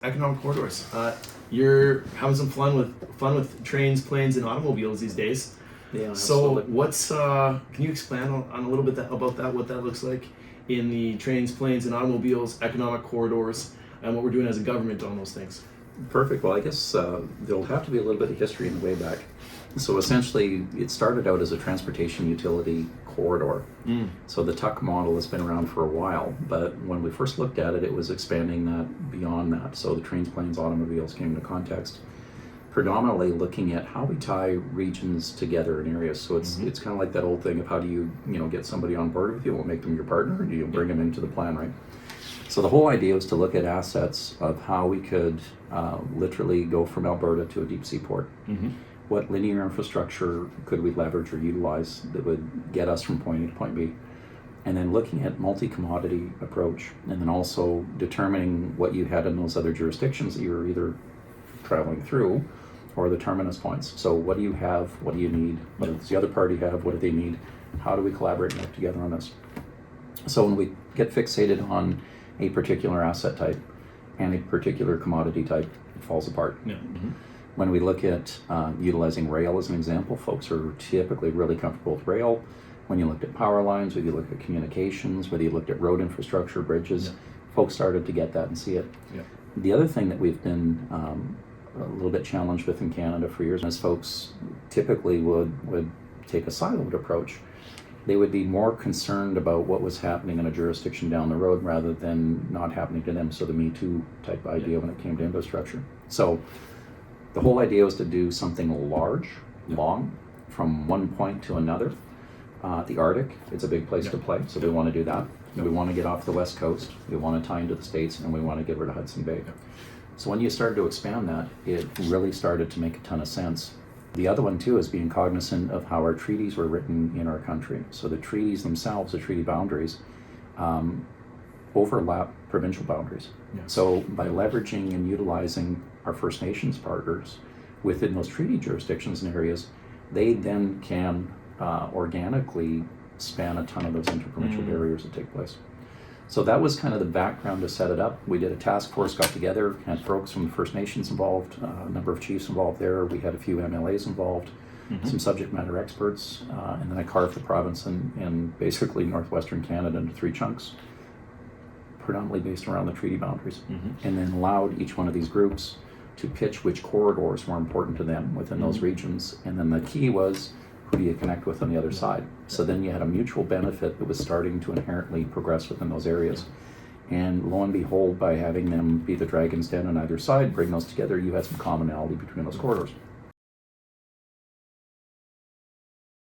Economic corridors. You're having some fun with trains, planes, and automobiles these days. Yeah, So absolutely. what's can you expand on a little bit about that? What that looks like in the trains, planes, and automobiles, economic corridors, and what we're doing as a government on those things. Perfect. Well, I guess there'll have to be a little bit of history in the way back. So essentially, it started out as a transportation utility corridor. So the tuck model has been around for a while, but when we first looked at it, it was expanding that beyond that. So the trains, planes, automobiles came into context, predominantly looking at how we tie regions together in areas. So it's kind of like that old thing of how do you get somebody on board with you, will make them your partner, and you bring them into the plan, right? So the whole idea was to look at assets of how we could literally go from Alberta to a deep sea port. What linear infrastructure could we leverage or utilize that would get us from point A to point B? And then looking at multi-commodity approach, and then also determining what you had in those other jurisdictions that you were either traveling through or the terminus points. So what do you have? What do you need? What does the other party have? What do they need? How do we collaborate and work together on this? So when we get fixated on a particular asset type and a particular commodity type, it falls apart. When we look at utilizing rail as an example, folks are typically really comfortable with rail. When you looked at power lines, whether you look at communications, whether you looked at road infrastructure, bridges, folks started to get that and see it. The other thing that we've been a little bit challenged with in Canada for years is folks typically would take a siloed approach. They would be more concerned about what was happening in a jurisdiction down the road rather than not happening to them. So the Me Too type idea when it came to infrastructure. So the whole idea was to do something large, long, from one point to another. The Arctic, it's a big place to play, so we want to do that. We want to get off the West Coast, we want to tie into the States, and we want to get rid of Hudson Bay. So when you started to expand that, it really started to make a ton of sense. The other one too is being cognizant of how our treaties were written in our country. So the treaties themselves, the treaty boundaries, overlap provincial boundaries. So by leveraging and utilizing our First Nations partners within those treaty jurisdictions and areas, they then can organically span a ton of those interprovincial barriers that take place. So that was kind of the background to set it up. We did a task force, got together, had folks from the First Nations involved, a number of chiefs involved there. We had a few MLAs involved, some subject matter experts, and then I carved the province and basically northwestern Canada into three chunks, predominantly based around the treaty boundaries, and then allowed each one of these groups to pitch which corridors were important to them within those regions. And then the key was, who do you connect with on the other side? So then you had a mutual benefit that was starting to inherently progress within those areas. And lo and behold, by having them be the dragon's den on either side, bring those together, you had some commonality between those corridors.